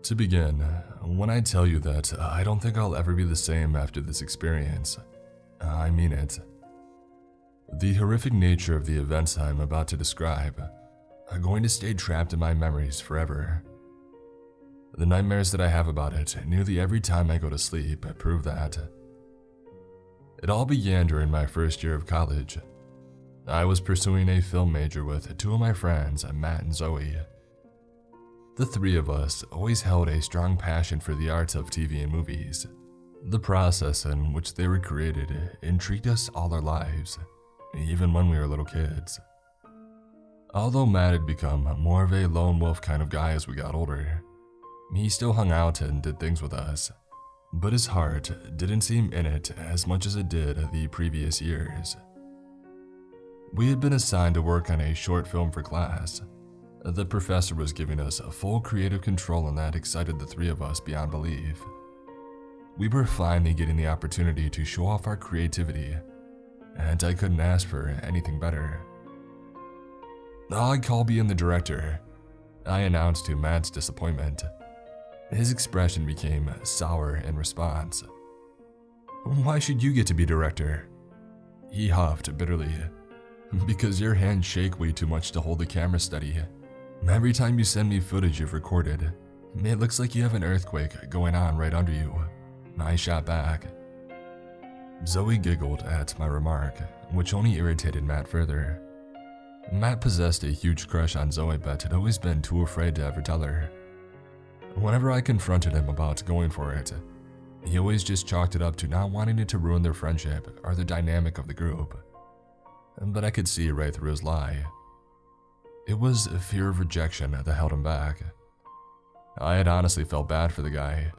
To begin, when I tell you that I don't think I'll ever be the same after this experience, I mean it. The horrific nature of the events I'm about to describe are going to stay trapped in my memories forever. The nightmares that I have about it nearly every time I go to sleep prove that. It all began during my first year of college. I was pursuing a film major with two of my friends, Matt and Zoe. The three of us always held a strong passion for the arts of TV and movies. The process in which they were created intrigued us all our lives, even when we were little kids. Although Matt had become more of a lone wolf kind of guy as we got older, he still hung out and did things with us, but his heart didn't seem in it as much as it did the previous years. We had been assigned to work on a short film for class. The professor was giving us full creative control, and that excited the three of us beyond belief. We were finally getting the opportunity to show off our creativity, and I couldn't ask for anything better. "I call being the director," I announced to Matt's disappointment. His expression became sour in response. "Why should you get to be director?" He huffed bitterly. "Because your hands shake way too much to hold the camera steady. Every time you send me footage you've recorded, it looks like you have an earthquake going on right under you," I shot back. Zoe giggled at my remark, which only irritated Matt further. Matt possessed a huge crush on Zoe, but had always been too afraid to ever tell her. Whenever I confronted him about going for it, he always just chalked it up to not wanting it to ruin their friendship or the dynamic of the group. But I could see right through his lie. It was a fear of rejection that held him back. I had honestly felt bad for the guy.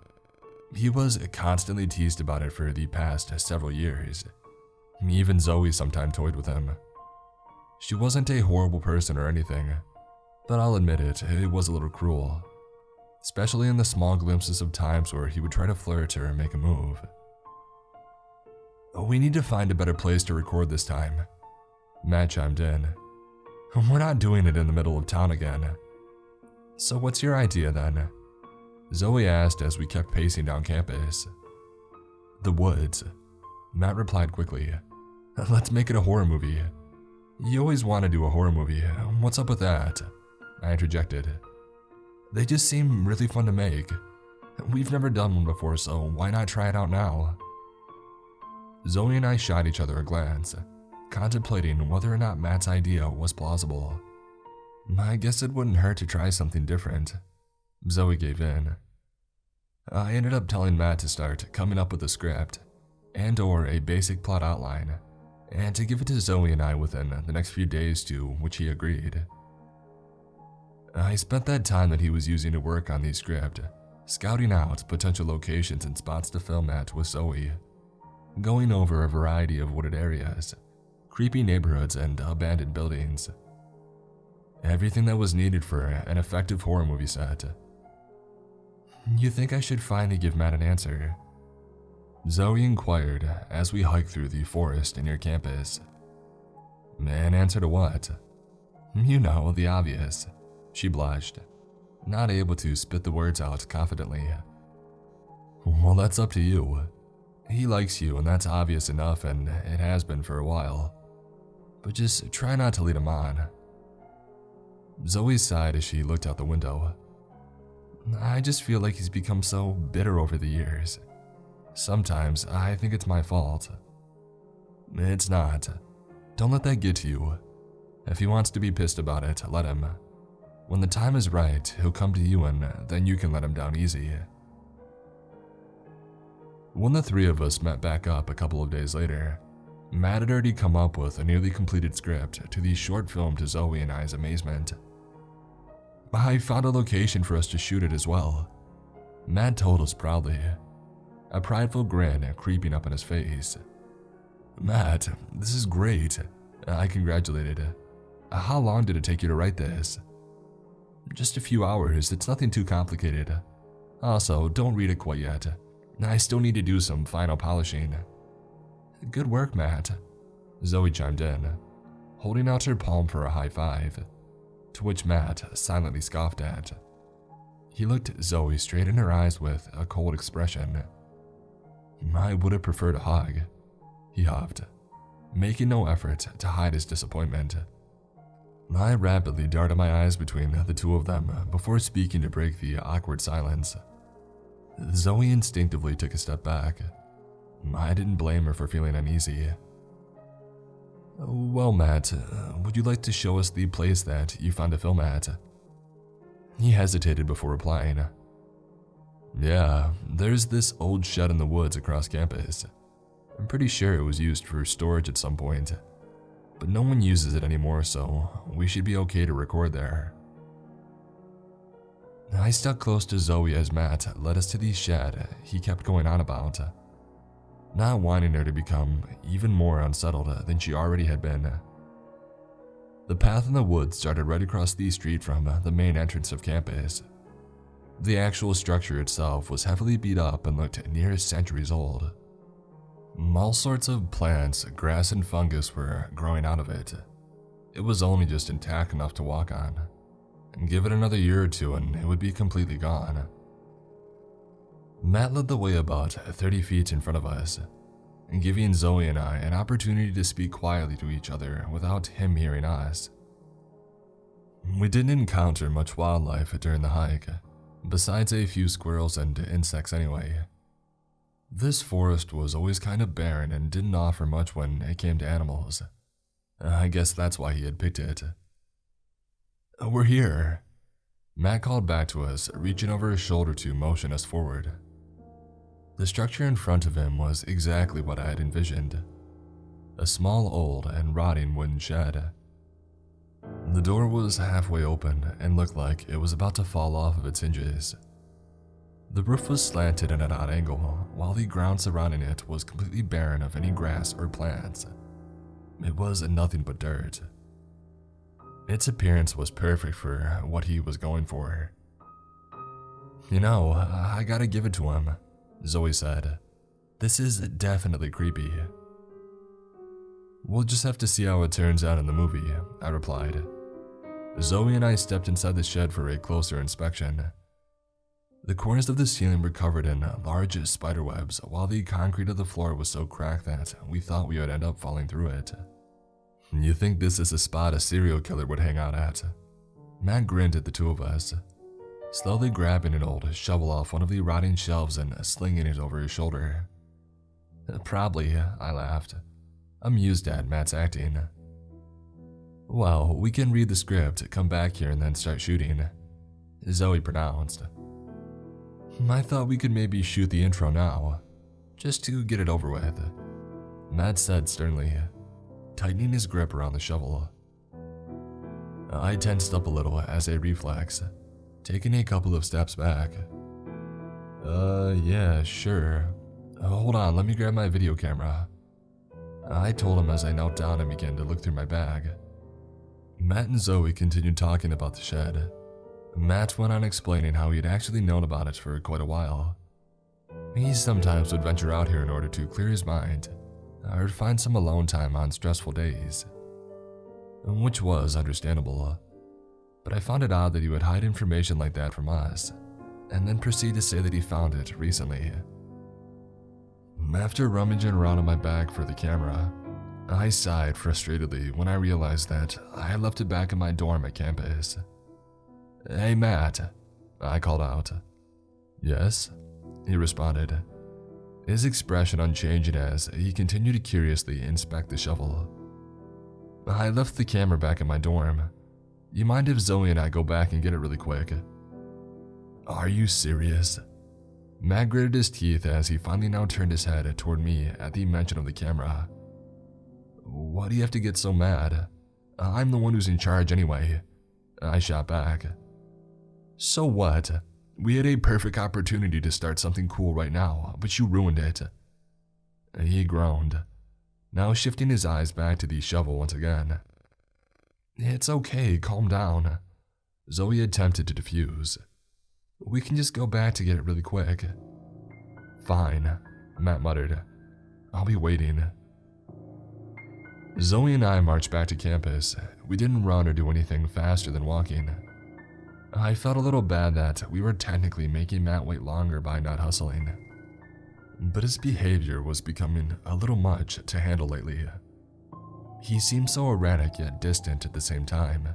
He was constantly teased about it for the past several years. Even Zoe sometimes toyed with him. She wasn't a horrible person or anything, but I'll admit it was a little cruel, especially in the small glimpses of times where he would try to flirt or make a move. "We need to find a better place to record this time," Matt chimed in. "We're not doing it in the middle of town again." "So what's your idea then?" Zoe asked as we kept pacing down campus. "The woods," Matt replied quickly. "Let's make it a horror movie." "You always want to do a horror movie. What's up with that?" I interjected. "They just seem really fun to make. We've never done one before, so why not try it out now?" Zoe and I shot each other a glance, contemplating whether or not Matt's idea was plausible. "I guess it wouldn't hurt to try something different." Zoe gave in. I ended up telling Matt to start coming up with a script and/or a basic plot outline, and to give it to Zoe and I within the next few days, to which he agreed. I spent that time that he was using to work on the script scouting out potential locations and spots to film at with Zoe, going over a variety of wooded areas, creepy neighborhoods, and abandoned buildings. Everything that was needed for an effective horror movie set. "You think I should finally give Matt an answer?" Zoe inquired as we hiked through the forest near campus. "An answer to what?" "You know, the obvious," she blushed, not able to spit the words out confidently. "Well, that's up to you. He likes you, and that's obvious enough, and it has been for a while. But just try not to lead him on." Zoe sighed as she looked out the window. "I just feel like he's become so bitter over the years. Sometimes I think it's my fault." "It's not. Don't let that get to you. If he wants to be pissed about it, let him. When the time is right, he'll come to you, and then you can let him down easy." When the three of us met back up a couple of days later, Matt had already come up with a nearly completed script to the short film, to Zoe and I's amazement. "I found a location for us to shoot it as well," Matt told us proudly, a prideful grin creeping up on his face. "Matt, this is great," I congratulated. "How long did it take you to write this?" "Just a few hours, it's nothing too complicated. Also, don't read it quite yet. I still need to do some final polishing." "Good work, Matt," Zoe chimed in, holding out her palm for a high five, to which Matt silently scoffed at. He looked Zoe straight in her eyes with a cold expression. "I would have preferred a hug," he huffed, making no effort to hide his disappointment. I rapidly darted my eyes between the two of them before speaking to break the awkward silence. Zoe instinctively took a step back. I didn't blame her for feeling uneasy. "Well, Matt, would you like to show us the place that you found a film at?" He hesitated before replying. "Yeah, there's this old shed in the woods across campus. I'm pretty sure it was used for storage at some point, but no one uses it anymore, so we should be okay to record there." I stuck close to Zoe as Matt led us to the shed he kept going on about, not wanting her to become even more unsettled than she already had been. The path in the woods started right across the street from the main entrance of campus. The actual structure itself was heavily beat up and looked near centuries old. All sorts of plants, grass, and fungus were growing out of it. It was only just intact enough to walk on, and give it another year or two and it would be completely gone. Matt led the way about 30 feet in front of us, giving Zoe and I an opportunity to speak quietly to each other without him hearing us. We didn't encounter much wildlife during the hike, besides a few squirrels and insects anyway. This forest was always kind of barren and didn't offer much when it came to animals. I guess that's why he had picked it. "We're here," Matt called back to us, reaching over his shoulder to motion us forward. The structure in front of him was exactly what I had envisioned. A small, old, and rotting wooden shed. The door was halfway open and looked like it was about to fall off of its hinges. The roof was slanted at an odd angle, while the ground surrounding it was completely barren of any grass or plants. It was nothing but dirt. Its appearance was perfect for what he was going for. "You know, I gotta give it to him," Zoe said. "This is definitely creepy." "We'll just have to see how it turns out in the movie," I replied. Zoe and I stepped inside the shed for a closer inspection. The corners of the ceiling were covered in large spider webs, while the concrete of the floor was so cracked that we thought we would end up falling through it. "You think this is a spot a serial killer would hang out at?" Matt grinned at the two of us, slowly grabbing an old shovel off one of the rotting shelves and slinging it over his shoulder. "Probably," I laughed, amused at Matt's acting. "Well, we can read the script, come back here, and then start shooting," Zoe pronounced. "I thought we could maybe shoot the intro now, just to get it over with," Matt said sternly, tightening his grip around the shovel. I tensed up a little as a reflex, taking a couple of steps back. Yeah, sure. Hold on, let me grab my video camera," I told him as I knelt down and began to look through my bag. Matt and Zoe continued talking about the shed. Matt went on explaining how he had actually known about it for quite a while. He sometimes would venture out here in order to clear his mind, or find some alone time on stressful days, which was understandable. But I found it odd that he would hide information like that from us, and then proceed to say that he found it recently. After rummaging around in my bag for the camera, I sighed frustratedly when I realized that I had left it back in my dorm at campus. "Hey, Matt," I called out. "Yes?" he responded, his expression unchanging as he continued to curiously inspect the shovel. "I left the camera back in my dorm. You mind if Zoe and I go back and get it really quick?" "Are you serious?" Matt gritted his teeth as he finally now turned his head toward me at the mention of the camera. "Why do you have to get so mad? I'm the one who's in charge anyway," I shot back. "So what? We had a perfect opportunity to start something cool right now, but you ruined it." He groaned, now shifting his eyes back to the shovel once again. "It's okay, calm down," Zoe attempted to defuse. "We can just go back to get it really quick." "Fine," Matt muttered. "I'll be waiting." Zoe and I marched back to campus. We didn't run or do anything faster than walking. I felt a little bad that we were technically making Matt wait longer by not hustling, but his behavior was becoming a little much to handle lately. He seemed so erratic yet distant at the same time.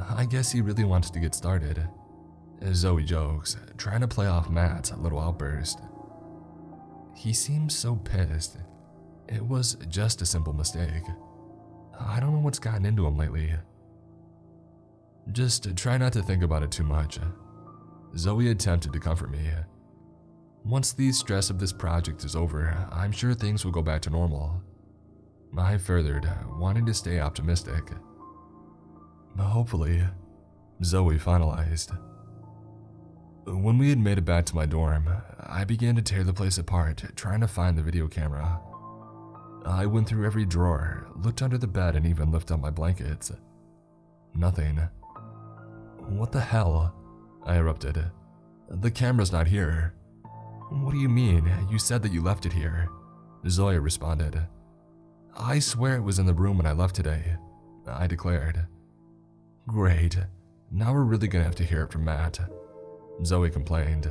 I guess he really wanted to get started, Zoe jokes, trying to play off Matt's little outburst. He seemed so pissed. It was just a simple mistake. I don't know what's gotten into him lately. Just try not to think about it too much. Zoe attempted to comfort me. Once the stress of this project is over, I'm sure things will go back to normal. I furthered, wanting to stay optimistic. Hopefully, Zoe finalized. When we had made it back to my dorm, I began to tear the place apart, trying to find the video camera. I went through every drawer, looked under the bed, and even lifted up my blankets. Nothing. What the hell? I erupted. The camera's not here. What do you mean? You said that you left it here. Zoe responded. I swear it was in the room when I left today, I declared. Great. Now we're really gonna have to hear it from Matt, Zoe complained.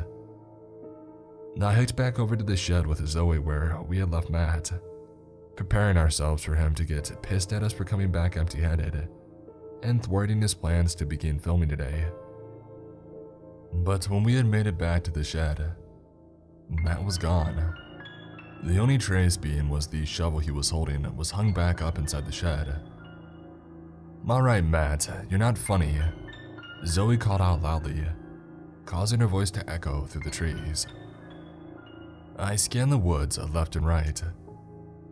I hiked back over to the shed with Zoe where we had left Matt, preparing ourselves for him to get pissed at us for coming back empty-handed and thwarting his plans to begin filming today. But when we had made it back to the shed, Matt was gone. The only trace being was the shovel he was holding was hung back up inside the shed. Alright, Matt, you're not funny, Zoe called out loudly, causing her voice to echo through the trees. I scanned the woods left and right,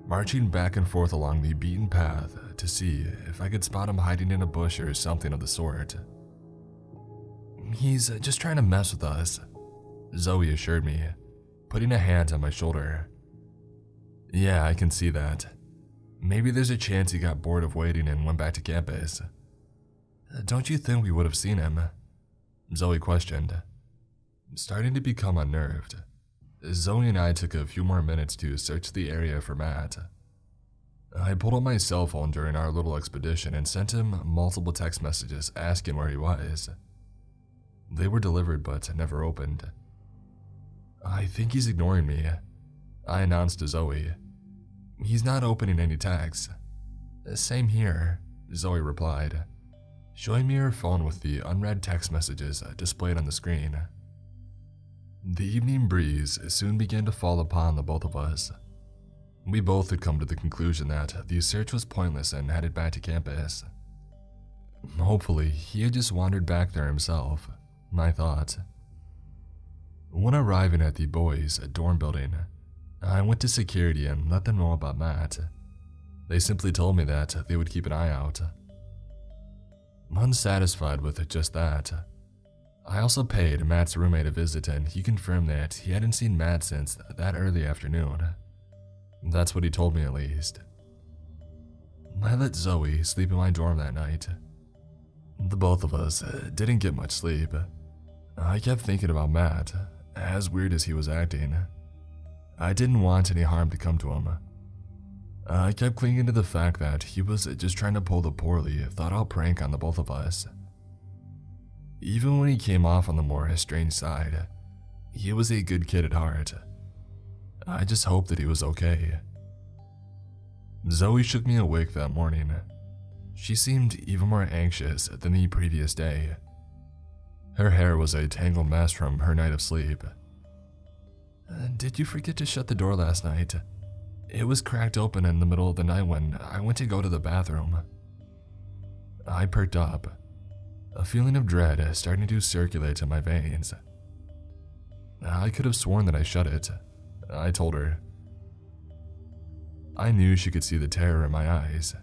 marching back and forth along the beaten path to see if I could spot him hiding in a bush or something of the sort. He's just trying to mess with us, Zoe assured me, putting a hand on my shoulder. Yeah, I can see that. Maybe there's a chance he got bored of waiting and went back to campus. Don't you think we would have seen him? Zoe questioned, starting to become unnerved. Zoe and I took a few more minutes to search the area for Matt. I pulled out my cell phone during our little expedition and sent him multiple text messages asking where he was. They were delivered but never opened. I think he's ignoring me, I announced to Zoe. He's not opening any texts. Same here, Zoe replied, showing me her phone with the unread text messages displayed on the screen. The evening breeze soon began to fall upon the both of us. We both had come to the conclusion that the search was pointless and headed back to campus. Hopefully, he had just wandered back there himself, I thought. When arriving at the boys' dorm building, I went to security and let them know about Matt. They simply told me that they would keep an eye out. Unsatisfied with just that, I also paid Matt's roommate a visit and he confirmed that he hadn't seen Matt since that early afternoon. That's what he told me at least. I let Zoe sleep in my dorm that night. The both of us didn't get much sleep. I kept thinking about Matt, as weird as he was acting. I didn't want any harm to come to him. I kept clinging to the fact that he was just trying to pull the poorly thought-out prank on the both of us. Even when he came off on the more strange side, he was a good kid at heart. I just hoped that he was okay. Zoe shook me awake that morning. She seemed even more anxious than the previous day. Her hair was a tangled mess from her night of sleep. Did you forget to shut the door last night? It was cracked open in the middle of the night when I went to go to the bathroom. I perked up, a feeling of dread starting to circulate in my veins. I could have sworn that I shut it, I told her. I knew she could see the terror in my eyes.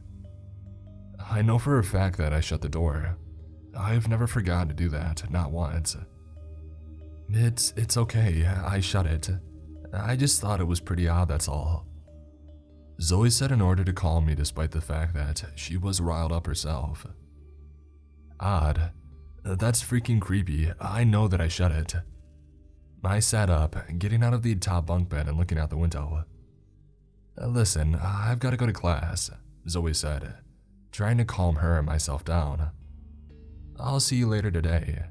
I know for a fact that I shut the door. I've never forgotten to do that, not once. It's okay, I shut it. I just thought it was pretty odd, that's all. Zoe said in order to calm me despite the fact that she was riled up herself. Odd? That's freaking creepy, I know that I shut it. I sat up, getting out of the top bunk bed and looking out the window. Listen, I've got to go to class, Zoe said, trying to calm her and myself down. I'll see you later today.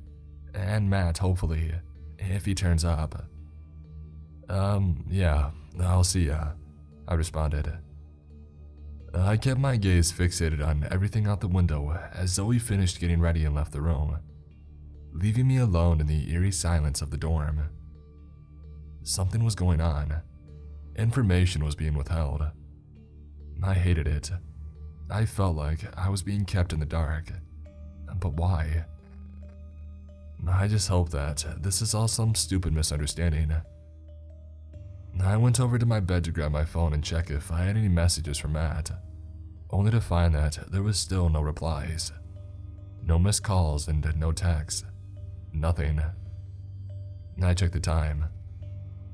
And Matt, hopefully, if he turns up. Yeah, I'll see ya, I responded. I kept my gaze fixated on everything out the window as Zoe finished getting ready and left the room, leaving me alone in the eerie silence of the dorm. Something was going on. Information was being withheld. I hated it. I felt like I was being kept in the dark. But why? I just hope that this is all some stupid misunderstanding. I went over to my bed to grab my phone and check if I had any messages from Matt, only to find that there was still no replies. No missed calls and no texts. Nothing. I checked the time.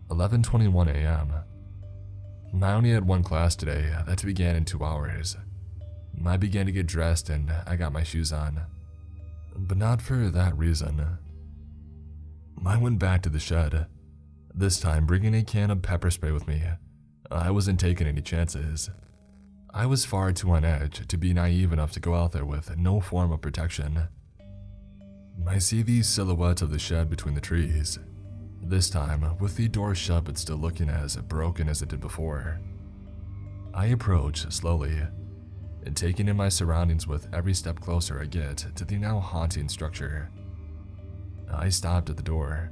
11:21 a.m. I only had one class today that began in 2 hours. I began to get dressed and I got my shoes on. But not for that reason. I went back to the shed, this time bringing a can of pepper spray with me. I wasn't taking any chances. I was far too on edge to be naive enough to go out there with no form of protection. I see the silhouette of the shed between the trees, this time with the door shut but still looking as broken as it did before. I approach slowly, and taking in my surroundings with every step closer I get to the now haunting structure. I stopped at the door.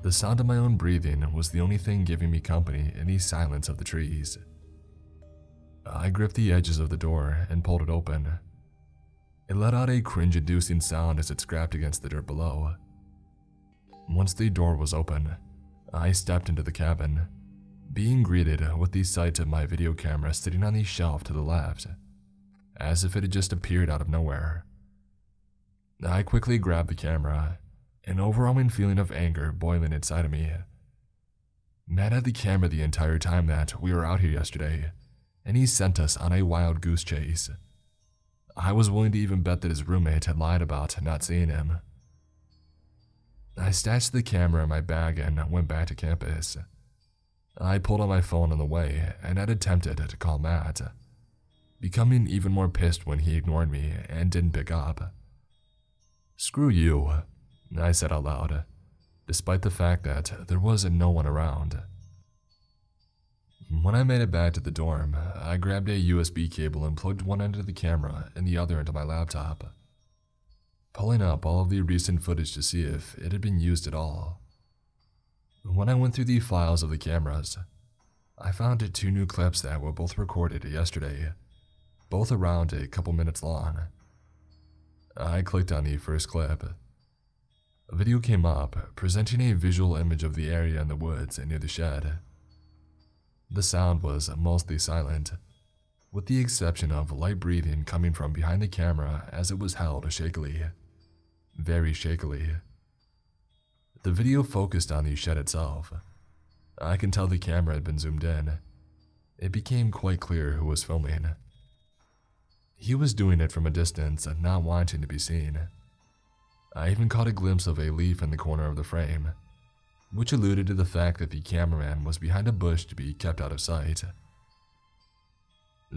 The sound of my own breathing was the only thing giving me company in the silence of the trees. I gripped the edges of the door and pulled it open. It let out a cringe-inducing sound as it scraped against the dirt below. Once the door was open, I stepped into the cabin, being greeted with the sight of my video camera sitting on the shelf to the left, as if it had just appeared out of nowhere. I quickly grabbed the camera, an overwhelming feeling of anger boiling inside of me. Matt had the camera the entire time that we were out here yesterday, and he sent us on a wild goose chase. I was willing to even bet that his roommate had lied about not seeing him. I stashed the camera in my bag and went back to campus. I pulled out my phone on the way and had attempted to call Matt, becoming even more pissed when he ignored me and didn't pick up. "Screw you," I said out loud, despite the fact that there was no one around. When I made it back to the dorm, I grabbed a USB cable and plugged one end of the camera and the other into my laptop, pulling up all of the recent footage to see if it had been used at all. When I went through the files of the cameras, I found 2 new clips that were both recorded yesterday, both around a couple minutes long. I clicked on the first clip. A video came up, presenting a visual image of the area in the woods near the shed. The sound was mostly silent, with the exception of light breathing coming from behind the camera as it was held shakily. Very shakily. The video focused on the shed itself. I can tell the camera had been zoomed in. It became quite clear who was filming. He was doing it from a distance and not wanting to be seen. I even caught a glimpse of a leaf in the corner of the frame, which alluded to the fact that the cameraman was behind a bush to be kept out of sight.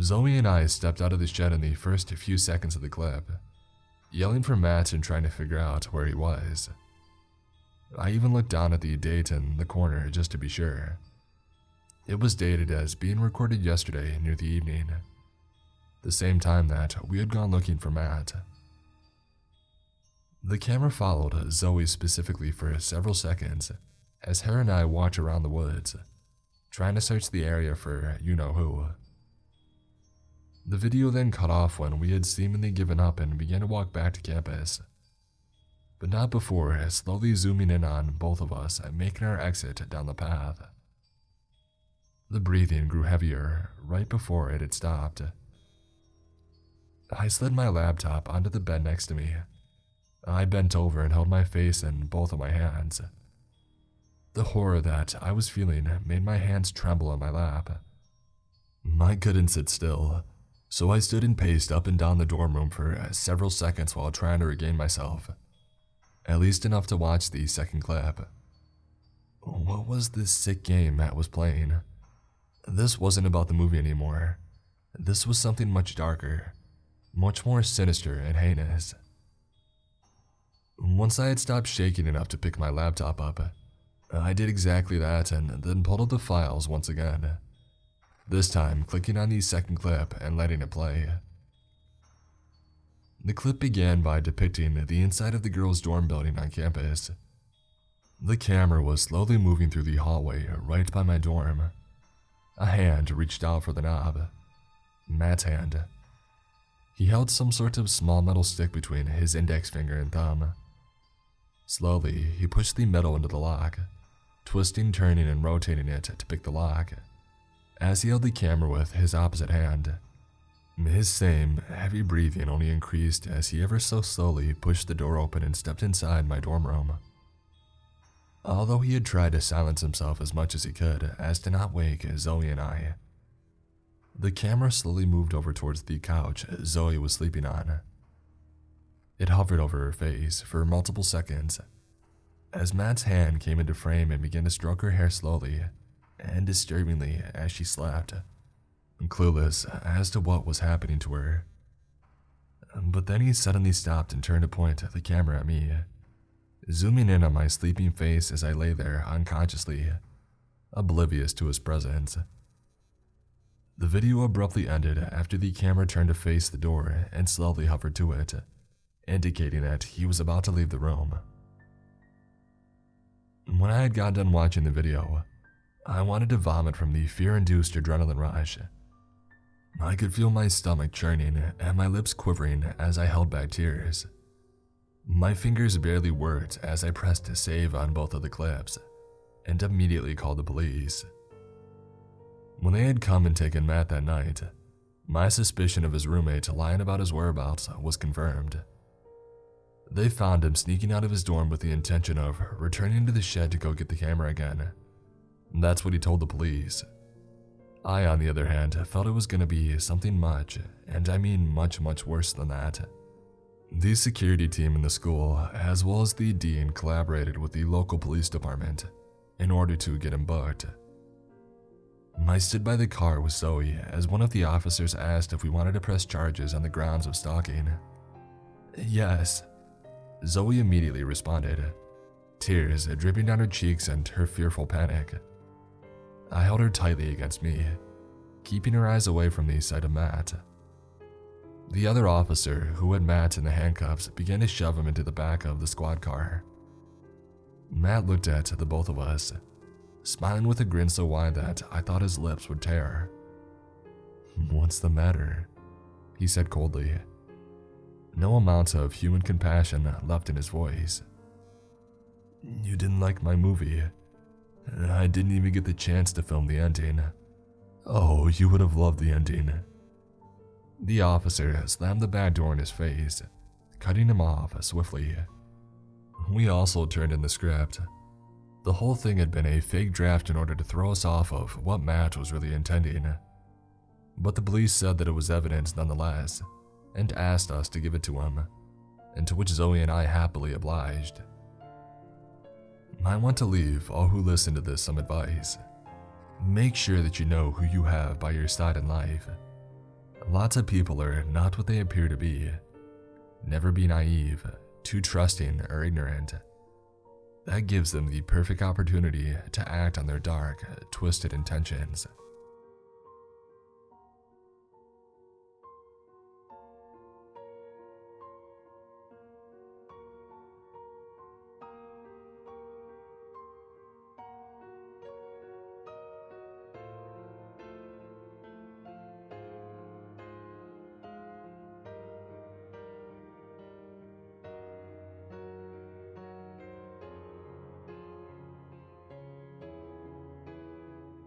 Zoe and I stepped out of the shed in the first few seconds of the clip, yelling for Matt and trying to figure out where he was. I even looked down at the date in the corner just to be sure. It was dated as being recorded yesterday near the evening, the same time that we had gone looking for Matt. The camera followed Zoe specifically for several seconds as her and I walked around the woods, trying to search the area for you-know-who. The video then cut off when we had seemingly given up and began to walk back to campus, but not before slowly zooming in on both of us and making our exit down the path. The breathing grew heavier right before it had stopped. I slid my laptop onto the bed next to me. I bent over and held my face in both of my hands. The horror that I was feeling made my hands tremble on my lap. I couldn't sit still, so I stood and paced up and down the dorm room for several seconds while trying to regain myself, at least enough to watch the second clip. What was this sick game Matt was playing? This wasn't about the movie anymore. This was something much darker, much more sinister and heinous. Once I had stopped shaking enough to pick my laptop up, I did exactly that and then pulled up the files once again, this time clicking on the second clip and letting it play. The clip began by depicting the inside of the girls' dorm building on campus. The camera was slowly moving through the hallway right by my dorm. A hand reached out for the knob. Matt's hand. He held some sort of small metal stick between his index finger and thumb. Slowly, he pushed the metal into the lock, twisting, turning, and rotating it to pick the lock. As he held the camera with his opposite hand, his same heavy breathing only increased as he ever so slowly pushed the door open and stepped inside my dorm room. Although he had tried to silence himself as much as he could as to not wake Zoe and I, the camera slowly moved over towards the couch Zoe was sleeping on. It hovered over her face for multiple seconds as Matt's hand came into frame and began to stroke her hair slowly and disturbingly as she slept, clueless as to what was happening to her. But then he suddenly stopped and turned to point the camera at me, zooming in on my sleeping face as I lay there unconsciously, oblivious to his presence. The video abruptly ended after the camera turned to face the door and slowly hovered to it, indicating that he was about to leave the room. When I had got done watching the video, I wanted to vomit from the fear-induced adrenaline rush. I could feel my stomach churning and my lips quivering as I held back tears. My fingers barely worked as I pressed save on both of the clips and immediately called the police. When they had come and taken Matt that night, my suspicion of his roommate lying about his whereabouts was confirmed. They found him sneaking out of his dorm with the intention of returning to the shed to go get the camera again. That's what he told the police. I, on the other hand, felt it was going to be something much, and I mean much, much worse than that. The security team in the school, as well as the dean, collaborated with the local police department in order to get him booked. I stood by the car with Zoe as one of the officers asked if we wanted to press charges on the grounds of stalking. Yes, Zoe immediately responded, tears dripping down her cheeks and her fearful panic. I held her tightly against me, keeping her eyes away from the sight of Matt. The other officer, who had Matt in the handcuffs, began to shove him into the back of the squad car. Matt looked at the both of us, smiling with a grin so wide that I thought his lips would tear. "What's the matter?" he said coldly. No amount of human compassion left in his voice. "You didn't like my movie. I didn't even get the chance to film the ending." "Oh, you would have loved the ending." The officer slammed the back door in his face, cutting him off swiftly. We also turned in the script. The whole thing had been a fake draft in order to throw us off of what Matt was really intending. But the police said that it was evidence nonetheless, and asked us to give it to him, and to which Zoe and I happily obliged. I want to leave all who listen to this some advice. Make sure that you know who you have by your side in life. Lots of people are not what they appear to be. Never be naive, too trusting, or ignorant. That gives them the perfect opportunity to act on their dark, twisted intentions.